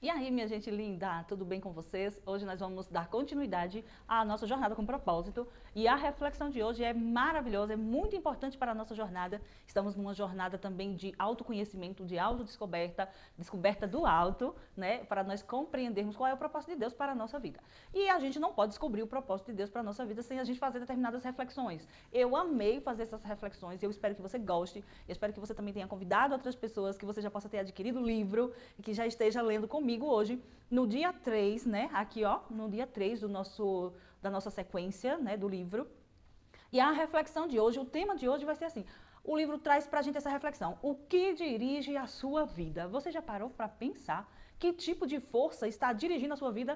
E aí, minha gente linda, tudo bem com vocês? Hoje nós vamos dar continuidade à nossa jornada com propósito e a reflexão de hoje é maravilhosa, é muito importante para a nossa jornada. Estamos numa jornada também de autoconhecimento, de autodescoberta, descoberta do alto, né? Para nós compreendermos qual é o propósito de Deus para a nossa vida. E a gente não pode descobrir o propósito de Deus para a nossa vida sem a gente fazer determinadas reflexões. Eu amei fazer essas reflexões, eu espero que você goste, eu espero que você também tenha convidado outras pessoas, que você já possa ter adquirido o livro e que já esteja lendo comigo hoje, no dia 3, né, aqui ó, no dia 3 da nossa sequência, né, do livro. E a reflexão de hoje, o tema de hoje vai ser assim, o livro traz pra gente essa reflexão, o que dirige a sua vida? Você já parou para pensar que tipo de força está dirigindo a sua vida?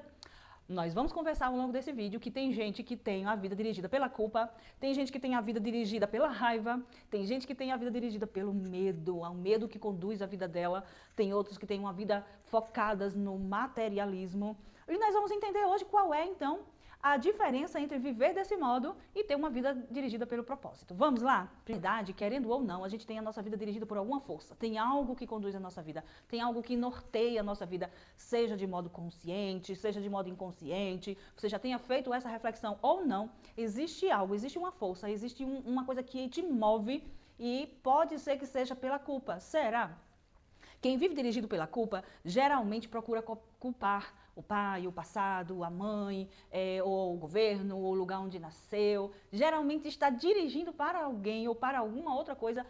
Nós vamos conversar ao longo desse vídeo que tem gente que tem a vida dirigida pela culpa, tem gente que tem a vida dirigida pela raiva, tem gente que tem a vida dirigida pelo medo, é o medo que conduz a vida dela, tem outros que têm uma vida focadas no materialismo. E nós vamos entender hoje qual é, então, a diferença entre viver desse modo e ter uma vida dirigida pelo propósito. Vamos lá? Verdade, querendo ou não, a gente tem a nossa vida dirigida por alguma força. Tem algo que conduz a nossa vida, tem algo que norteia a nossa vida, seja de modo consciente, seja de modo inconsciente. Você já tenha feito essa reflexão ou não, existe algo, existe uma força, existe uma coisa que te move e pode ser que seja pela culpa. Será? Quem vive dirigido pela culpa geralmente procura culpar o pai, o passado, a mãe, ou o governo, ou o lugar onde nasceu. Geralmente está dirigindo para alguém ou para alguma outra coisa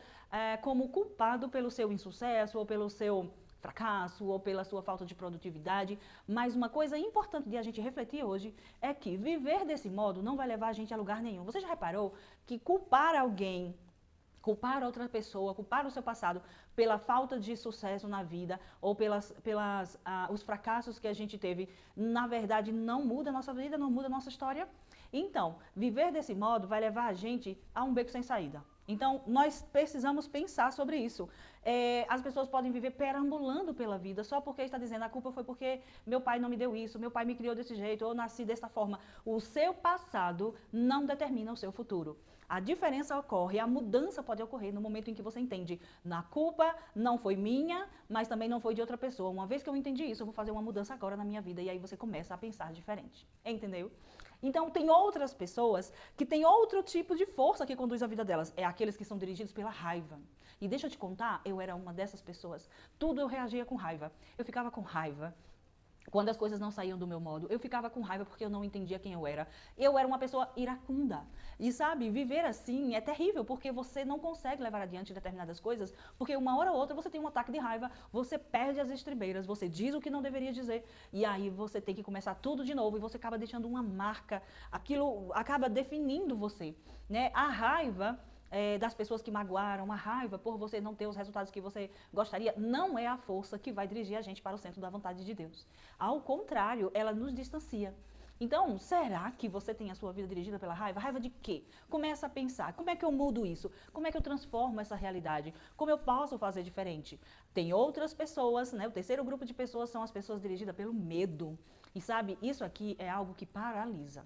como culpado pelo seu insucesso ou pelo seu fracasso ou pela sua falta de produtividade. Mas uma coisa importante de a gente refletir hoje é que viver desse modo não vai levar a gente a lugar nenhum. Você já reparou que culpar alguém, culpar outra pessoa, culpar o seu passado pela falta de sucesso na vida ou os fracassos que a gente teve, na verdade não muda a nossa vida, não muda a nossa história? Então, viver desse modo vai levar a gente a um beco sem saída. Então, nós precisamos pensar sobre isso. As pessoas podem viver perambulando pela vida só porque está dizendo a culpa foi porque meu pai não me deu isso, meu pai me criou desse jeito, ou eu nasci dessa forma. O seu passado não determina o seu futuro. A diferença ocorre, a mudança pode ocorrer no momento em que você entende, na culpa não foi minha, mas também não foi de outra pessoa. Uma vez que eu entendi isso, eu vou fazer uma mudança agora na minha vida. E aí você começa a pensar diferente. Entendeu? Então, tem outras pessoas que têm outro tipo de força que conduz a vida delas. É aqueles que são dirigidos pela raiva. E deixa eu te contar, eu era uma dessas pessoas. Tudo eu reagia com raiva. Eu ficava com raiva quando as coisas não saíam do meu modo. Eu ficava com raiva porque eu não entendia quem eu era. Eu era uma pessoa iracunda. E sabe, viver assim é terrível, porque você não consegue levar adiante determinadas coisas, porque uma hora ou outra você tem um ataque de raiva, você perde as estribeiras, você diz o que não deveria dizer, e aí você tem que começar tudo de novo, e você acaba deixando uma marca, aquilo acaba definindo você, né? A raiva das pessoas que magoaram, a raiva por você não ter os resultados que você gostaria, não é a força que vai dirigir a gente para o centro da vontade de Deus. Ao contrário, ela nos distancia. Então, será que você tem a sua vida dirigida pela raiva? Raiva de quê? Começa a pensar, como é que eu mudo isso? Como é que eu transformo essa realidade? Como eu posso fazer diferente? Tem outras pessoas, né? O terceiro grupo de pessoas são as pessoas dirigidas pelo medo. E sabe, isso aqui é algo que paralisa.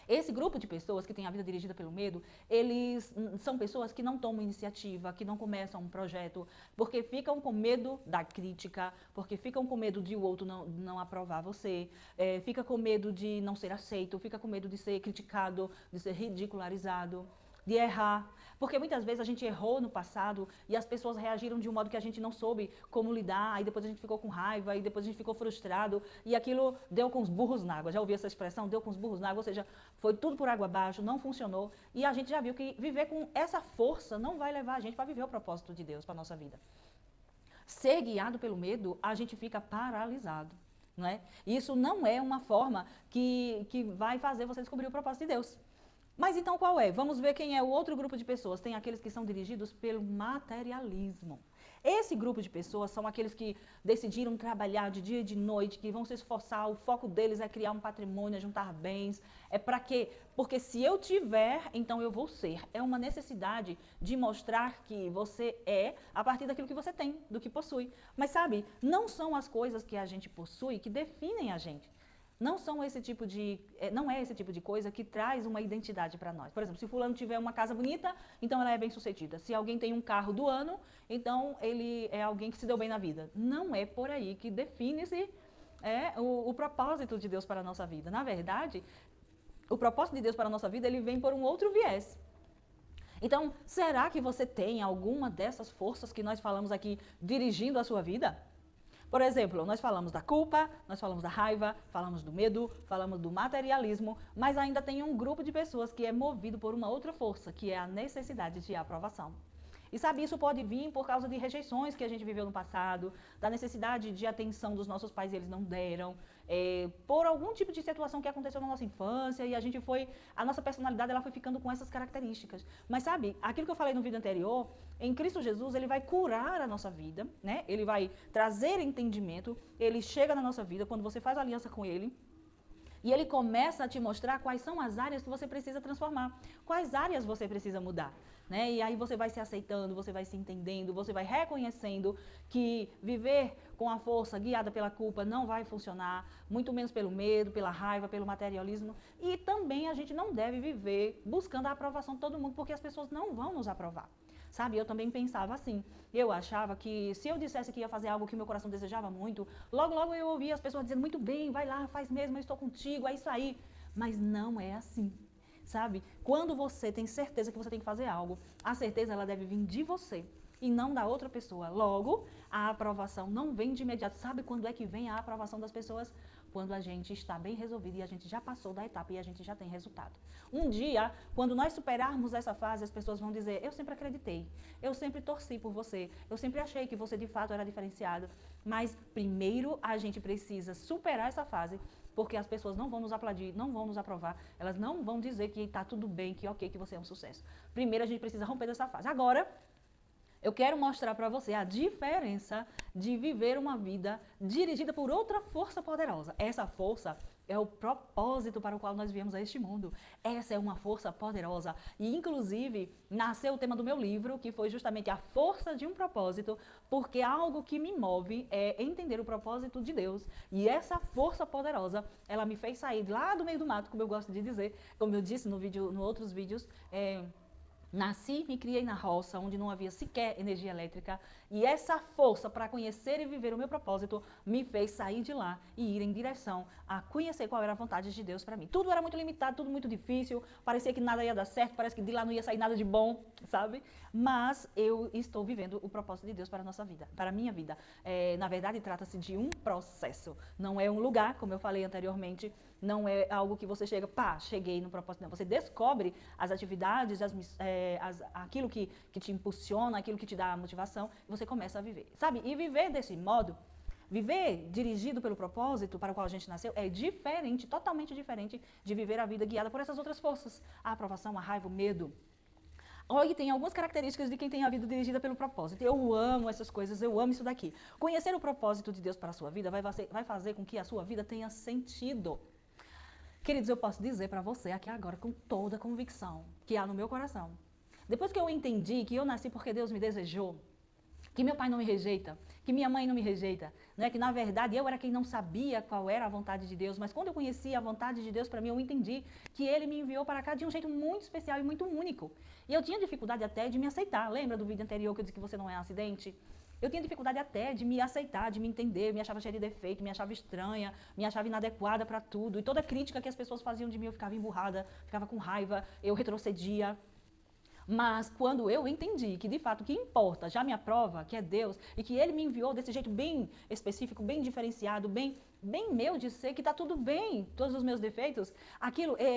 Esse grupo de pessoas que tem a vida dirigida pelo medo, eles são pessoas que não tomam iniciativa, que não começam um projeto, porque ficam com medo da crítica, porque ficam com medo de o outro não aprovar você, fica com medo de não ser aceito, fica com medo de ser criticado, de ser ridicularizado, de errar. Porque muitas vezes a gente errou no passado e as pessoas reagiram de um modo que a gente não soube como lidar, aí depois a gente ficou com raiva, e depois a gente ficou frustrado, e aquilo deu com os burros na água. Já ouviu essa expressão? Deu com os burros na água, ou seja, foi tudo por água abaixo, não funcionou. E a gente já viu que viver com essa força não vai levar a gente para viver o propósito de Deus para a nossa vida. Ser guiado pelo medo, a gente fica paralisado. Não é? Isso não é uma forma que vai fazer você descobrir o propósito de Deus. Mas então qual é? Vamos ver quem é o outro grupo de pessoas. Tem aqueles que são dirigidos pelo materialismo. Esse grupo de pessoas são aqueles que decidiram trabalhar de dia e de noite, que vão se esforçar, o foco deles é criar um patrimônio, é juntar bens. É para quê? Porque se eu tiver, então eu vou ser. É uma necessidade de mostrar que você é a partir daquilo que você tem, do que possui. Mas sabe, não são as coisas que a gente possui que definem a gente. não é esse tipo de coisa que traz uma identidade para nós. Por exemplo, se fulano tiver uma casa bonita, então ela é bem-sucedida. Se alguém tem um carro do ano, então ele é alguém que se deu bem na vida. Não é por aí que define-se o propósito de Deus para a nossa vida. Na verdade, o propósito de Deus para a nossa vida, ele vem por um outro viés. Então, será que você tem alguma dessas forças que nós falamos aqui dirigindo a sua vida? Por exemplo, nós falamos da culpa, nós falamos da raiva, falamos do medo, falamos do materialismo, mas ainda tem um grupo de pessoas que é movido por uma outra força, que é a necessidade de aprovação. E sabe, isso pode vir por causa de rejeições que a gente viveu no passado, da necessidade de atenção dos nossos pais e eles não deram, por algum tipo de situação que aconteceu na nossa infância e a nossa personalidade ela foi ficando com essas características. Mas sabe, aquilo que eu falei no vídeo anterior, em Cristo Jesus ele vai curar a nossa vida, né? Ele vai trazer entendimento, ele chega na nossa vida quando você faz aliança com ele. E ele começa a te mostrar quais são as áreas que você precisa transformar, quais áreas você precisa mudar. Né? E aí você vai se aceitando, você vai se entendendo, você vai reconhecendo que viver com a força guiada pela culpa não vai funcionar, muito menos pelo medo, pela raiva, pelo materialismo. E também a gente não deve viver buscando a aprovação de todo mundo, porque as pessoas não vão nos aprovar. Sabe, eu também pensava assim, eu achava que se eu dissesse que ia fazer algo que meu coração desejava muito, logo eu ouvia as pessoas dizendo, muito bem, vai lá, faz mesmo, eu estou contigo, é isso aí. Mas não é assim, sabe? Quando você tem certeza que você tem que fazer algo, a certeza ela deve vir de você e não da outra pessoa. Logo, a aprovação não vem de imediato. Sabe quando é que vem a aprovação das pessoas? Quando a gente está bem resolvido e a gente já passou da etapa e a gente já tem resultado. Um dia, quando nós superarmos essa fase, as pessoas vão dizer, eu sempre acreditei, eu sempre torci por você, eu sempre achei que você de fato era diferenciado. Mas primeiro a gente precisa superar essa fase, porque as pessoas não vão nos aplaudir, não vão nos aprovar, elas não vão dizer que está tudo bem, que ok, que você é um sucesso. Primeiro a gente precisa romper dessa fase. Agora, eu quero mostrar para você a diferença de viver uma vida dirigida por outra força poderosa. Essa força é o propósito para o qual nós viemos a este mundo. Essa é uma força poderosa. E, inclusive, nasceu o tema do meu livro, que foi justamente a força de um propósito, porque algo que me move é entender o propósito de Deus. E essa força poderosa, ela me fez sair lá do meio do mato, como eu gosto de dizer, como eu disse no outros vídeos, nasci, me criei na roça, onde não havia sequer energia elétrica, e essa força para conhecer e viver o meu propósito me fez sair de lá e ir em direção a conhecer qual era a vontade de Deus para mim. Tudo era muito limitado, tudo muito difícil, parecia que nada ia dar certo, parece que de lá não ia sair nada de bom, sabe? Mas eu estou vivendo o propósito de Deus para a nossa vida, para a minha vida. Na verdade, trata-se de um processo, não é um lugar, como eu falei anteriormente, não é algo que você chega, pá, cheguei no propósito, não. Você descobre as atividades, aquilo que te impulsiona, aquilo que te dá motivação, e você começa a viver, sabe? E viver desse modo, viver dirigido pelo propósito para o qual a gente nasceu, é diferente, totalmente diferente de viver a vida guiada por essas outras forças. A aprovação, a raiva, o medo. Olha, tem algumas características de quem tem a vida dirigida pelo propósito. Eu amo essas coisas, eu amo isso daqui. Conhecer o propósito de Deus para a sua vida vai fazer com que a sua vida tenha sentido. Queridos, eu posso dizer para você aqui agora com toda a convicção que há no meu coração. Depois que eu entendi que eu nasci porque Deus me desejou, que meu pai não me rejeita, que minha mãe não me rejeita, né? Que na verdade eu era quem não sabia qual era a vontade de Deus, mas quando eu conheci a vontade de Deus para mim, eu entendi que Ele me enviou para cá de um jeito muito especial e muito único. E eu tinha dificuldade até de me aceitar. Lembra do vídeo anterior que eu disse que você não é um acidente? Eu tinha dificuldade até de me aceitar, de me entender, me achava cheia de defeito, me achava estranha, me achava inadequada para tudo. E toda crítica que as pessoas faziam de mim, eu ficava emburrada, ficava com raiva, eu retrocedia. Mas quando eu entendi que de fato o que importa já me aprova, que é Deus, e que Ele me enviou desse jeito bem específico, bem diferenciado, bem meu de ser, que está tudo bem, todos os meus defeitos,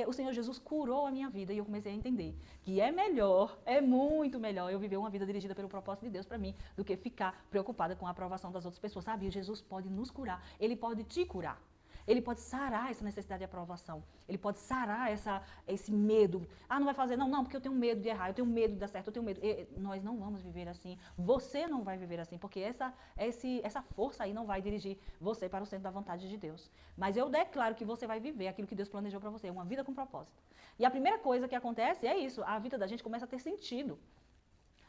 o Senhor Jesus curou a minha vida e eu comecei a entender que é melhor, é muito melhor eu viver uma vida dirigida pelo propósito de Deus para mim do que ficar preocupada com a aprovação das outras pessoas, sabe? Jesus pode nos curar, Ele pode te curar. Ele pode sarar essa necessidade de aprovação. Ele pode sarar esse medo. Ah, não vai fazer? Não, porque eu tenho medo de errar, eu tenho medo de dar certo, eu tenho medo. Nós não vamos viver assim. Você não vai viver assim, porque essa força aí não vai dirigir você para o centro da vontade de Deus. Mas eu declaro que você vai viver aquilo que Deus planejou para você, uma vida com propósito. E a primeira coisa que acontece é isso, a vida da gente começa a ter sentido.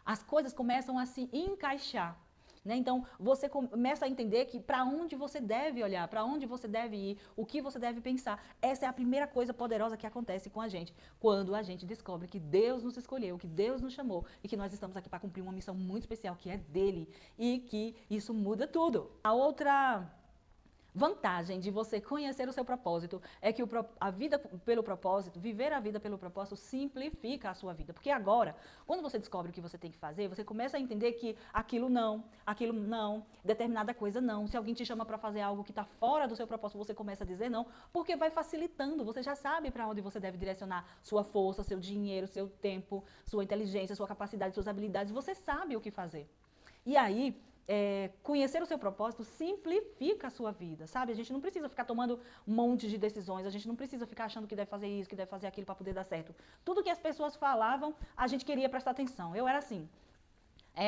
As coisas começam a se encaixar. né? Então, você começa a entender que para onde você deve olhar, para onde você deve ir, o que você deve pensar. Essa é a primeira coisa poderosa que acontece com a gente, quando a gente descobre que Deus nos escolheu, que Deus nos chamou e que nós estamos aqui para cumprir uma missão muito especial, que é dele, e que isso muda tudo. A outra vantagem de você conhecer o seu propósito é que a vida pelo propósito, viver a vida pelo propósito, simplifica a sua vida. Porque agora, quando você descobre o que você tem que fazer, você começa a entender que aquilo não, determinada coisa não. Se alguém te chama para fazer algo que está fora do seu propósito, você começa a dizer não, porque vai facilitando. Você já sabe para onde você deve direcionar sua força, seu dinheiro, seu tempo, sua inteligência, sua capacidade, suas habilidades. Você sabe o que fazer. E aí, conhecer o seu propósito simplifica a sua vida, sabe? A gente não precisa ficar tomando um monte de decisões, a gente não precisa ficar achando que deve fazer isso, que deve fazer aquilo para poder dar certo. Tudo que as pessoas falavam, a gente queria prestar atenção. Eu era assim.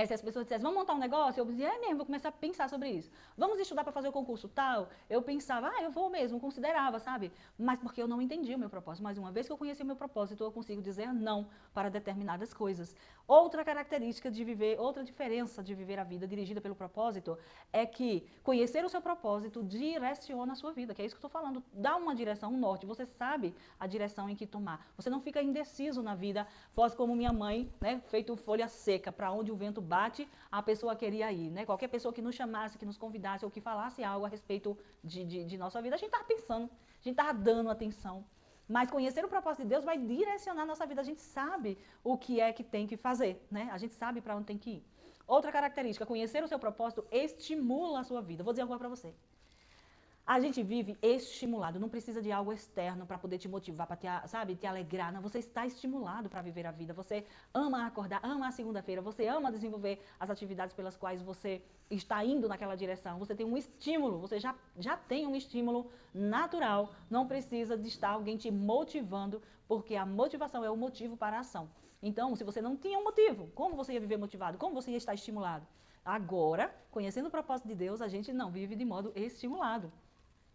Se as pessoas dissessem, vamos montar um negócio, eu dizia, é mesmo, vou começar a pensar sobre isso. Vamos estudar para fazer o concurso tal? Eu pensava, eu vou mesmo, considerava, sabe? Mas porque eu não entendia o meu propósito. Mas uma vez que eu conheci o meu propósito, eu consigo dizer não para determinadas coisas. Outra característica de viver, outra diferença de viver a vida dirigida pelo propósito é que conhecer o seu propósito direciona a sua vida, que é isso que eu estou falando. Dá uma direção, um norte, você sabe a direção em que tomar. Você não fica indeciso na vida, fosse como minha mãe, né, feito folha seca, para onde o vento bate, a pessoa queria ir, né? Qualquer pessoa que nos chamasse, que nos convidasse ou que falasse algo a respeito de nossa vida, a gente estava pensando, a gente estava dando atenção. Mas conhecer o propósito de Deus vai direcionar a nossa vida. A gente sabe o que é que tem que fazer, né? A gente sabe para onde tem que ir. Outra característica, conhecer o seu propósito estimula a sua vida. Vou dizer algo para você. A gente vive estimulado, não precisa de algo externo para poder te motivar, para te alegrar. Não, você está estimulado para viver a vida. Você ama acordar, ama a segunda-feira, você ama desenvolver as atividades pelas quais você está indo naquela direção. Você tem um estímulo, você já tem um estímulo natural. Não precisa de estar alguém te motivando, porque a motivação é o motivo para a ação. Então, se você não tinha um motivo, como você ia viver motivado? Como você ia estar estimulado? Agora, conhecendo o propósito de Deus, a gente não vive de modo estimulado.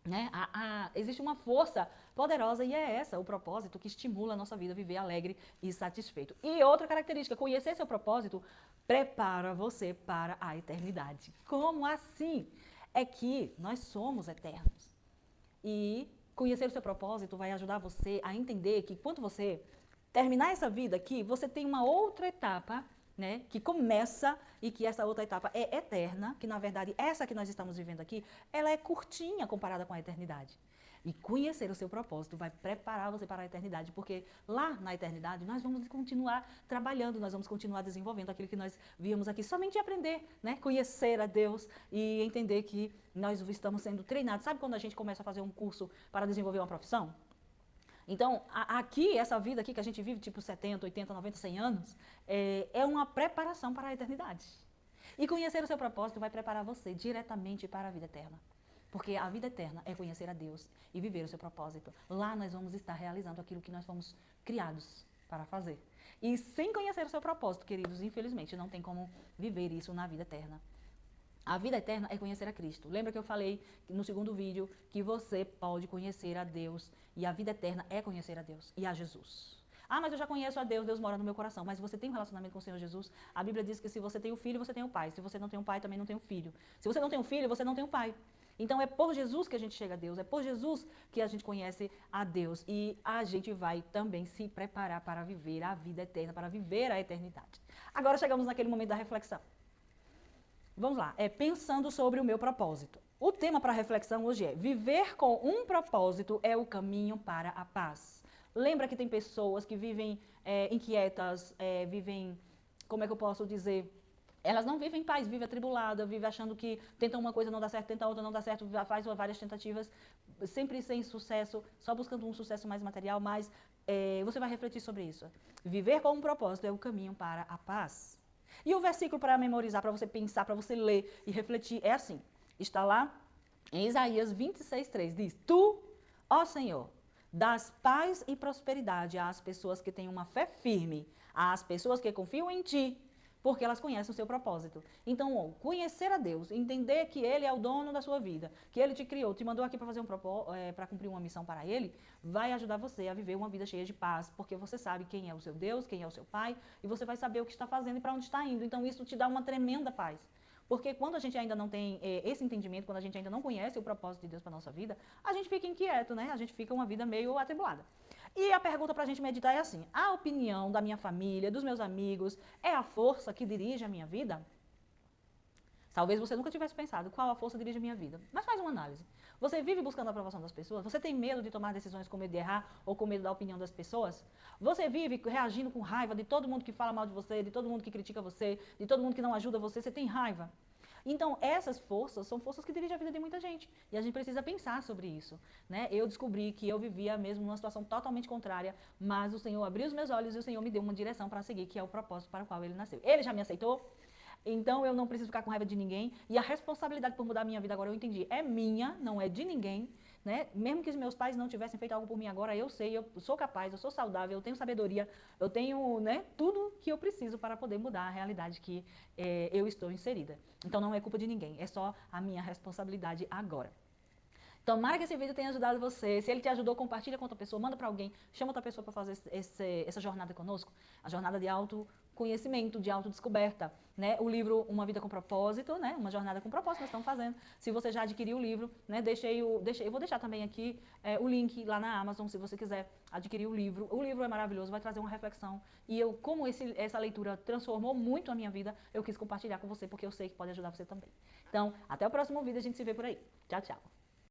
Né? Existe uma força poderosa e é essa, o propósito que estimula a nossa vida a viver alegre e satisfeito. E outra característica, conhecer seu propósito prepara você para a eternidade. Como assim? É que nós somos eternos. E conhecer o seu propósito vai ajudar você a entender que quando você terminar essa vida aqui, você tem uma outra etapa, né, que começa e que essa outra etapa é eterna, que na verdade essa que nós estamos vivendo aqui, ela é curtinha comparada com a eternidade. E conhecer o seu propósito vai preparar você para a eternidade, porque lá na eternidade nós vamos continuar trabalhando, nós vamos continuar desenvolvendo aquilo que nós viemos aqui, somente aprender, né, conhecer a Deus e entender que nós estamos sendo treinados. Sabe quando a gente começa a fazer um curso para desenvolver uma profissão? Então, aqui, essa vida aqui que a gente vive, tipo 70, 80, 90, 100 anos, é uma preparação para a eternidade. E conhecer o seu propósito vai preparar você diretamente para a vida eterna. Porque a vida eterna é conhecer a Deus e viver o seu propósito. Lá nós vamos estar realizando aquilo que nós fomos criados para fazer. E sem conhecer o seu propósito, queridos, infelizmente, não tem como viver isso na vida eterna. A vida eterna é conhecer a Cristo. Lembra que eu falei no segundo vídeo que você pode conhecer a Deus e a vida eterna é conhecer a Deus e a Jesus. Mas eu já conheço a Deus, Deus mora no meu coração. Mas você tem um relacionamento com o Senhor Jesus? A Bíblia diz que se você tem o filho, você tem o pai. Se você não tem o pai, também não tem o filho. Se você não tem o filho, você não tem o pai. Então é por Jesus que a gente chega a Deus, é por Jesus que a gente conhece a Deus. E a gente vai também se preparar para viver a vida eterna, para viver a eternidade. Agora chegamos naquele momento da reflexão. Vamos lá, pensando sobre o meu propósito. O tema para reflexão hoje é: viver com um propósito é o caminho para a paz. Lembra que tem pessoas que vivem inquietas, vivem, como é que eu posso dizer? Elas não vivem em paz, vivem atribulada, vivem achando que tentam uma coisa não dá certo, tenta outra não dá certo, faz várias tentativas, sempre sem sucesso, só buscando um sucesso mais material, mas você vai refletir sobre isso. Viver com um propósito é o caminho para a paz. E o versículo para memorizar, para você pensar, para você ler e refletir é assim. Está lá em Isaías 26:3, diz: Tu, ó Senhor, dás paz e prosperidade às pessoas que têm uma fé firme, às pessoas que confiam em Ti, porque elas conhecem o seu propósito. Então, conhecer a Deus, entender que Ele é o dono da sua vida, que Ele te criou, te mandou aqui para fazer para cumprir uma missão para Ele, vai ajudar você a viver uma vida cheia de paz, porque você sabe quem é o seu Deus, quem é o seu Pai, e você vai saber o que está fazendo e para onde está indo. Então, isso te dá uma tremenda paz. Porque quando a gente ainda não tem esse entendimento, quando a gente ainda não conhece o propósito de Deus para nossa vida, a gente fica inquieto, né? A gente fica uma vida meio atribulada. E a pergunta para a gente meditar é assim: a opinião da minha família, dos meus amigos, é a força que dirige a minha vida? Talvez você nunca tivesse pensado qual a força dirige a minha vida. Mas faz uma análise. Você vive buscando a aprovação das pessoas? Você tem medo de tomar decisões com medo de errar ou com medo da opinião das pessoas? Você vive reagindo com raiva de todo mundo que fala mal de você, de todo mundo que critica você, de todo mundo que não ajuda você? Você tem raiva? Então, essas forças são forças que dirigem a vida de muita gente. E a gente precisa pensar sobre isso. Né? Eu descobri que eu vivia mesmo numa situação totalmente contrária, mas o Senhor abriu os meus olhos e o Senhor me deu uma direção para seguir, que é o propósito para o qual Ele nasceu. Ele já me aceitou? Então eu não preciso ficar com raiva de ninguém. E a responsabilidade por mudar a minha vida agora, eu entendi, é minha, não é de ninguém. Né? Mesmo que os meus pais não tivessem feito algo por mim agora, eu sei, eu sou capaz, eu sou saudável, eu tenho sabedoria, eu tenho, né, tudo que eu preciso para poder mudar a realidade que eu estou inserida. Então não é culpa de ninguém, é só a minha responsabilidade agora. Tomara que esse vídeo tenha ajudado você. Se ele te ajudou, compartilha com outra pessoa, manda para alguém, chama outra pessoa para fazer essa jornada conosco, a jornada de autoconhecimento, de autodescoberta. Né? O livro Uma Vida com Propósito, né? Uma jornada com propósito, nós estamos fazendo. Se você já adquiriu o livro, né? Eu vou deixar também aqui o link lá na Amazon, se você quiser adquirir o livro. O livro é maravilhoso, vai trazer uma reflexão. E eu, como essa leitura transformou muito a minha vida, eu quis compartilhar com você, porque eu sei que pode ajudar você também. Então, até o próximo vídeo, a gente se vê por aí. Tchau, tchau.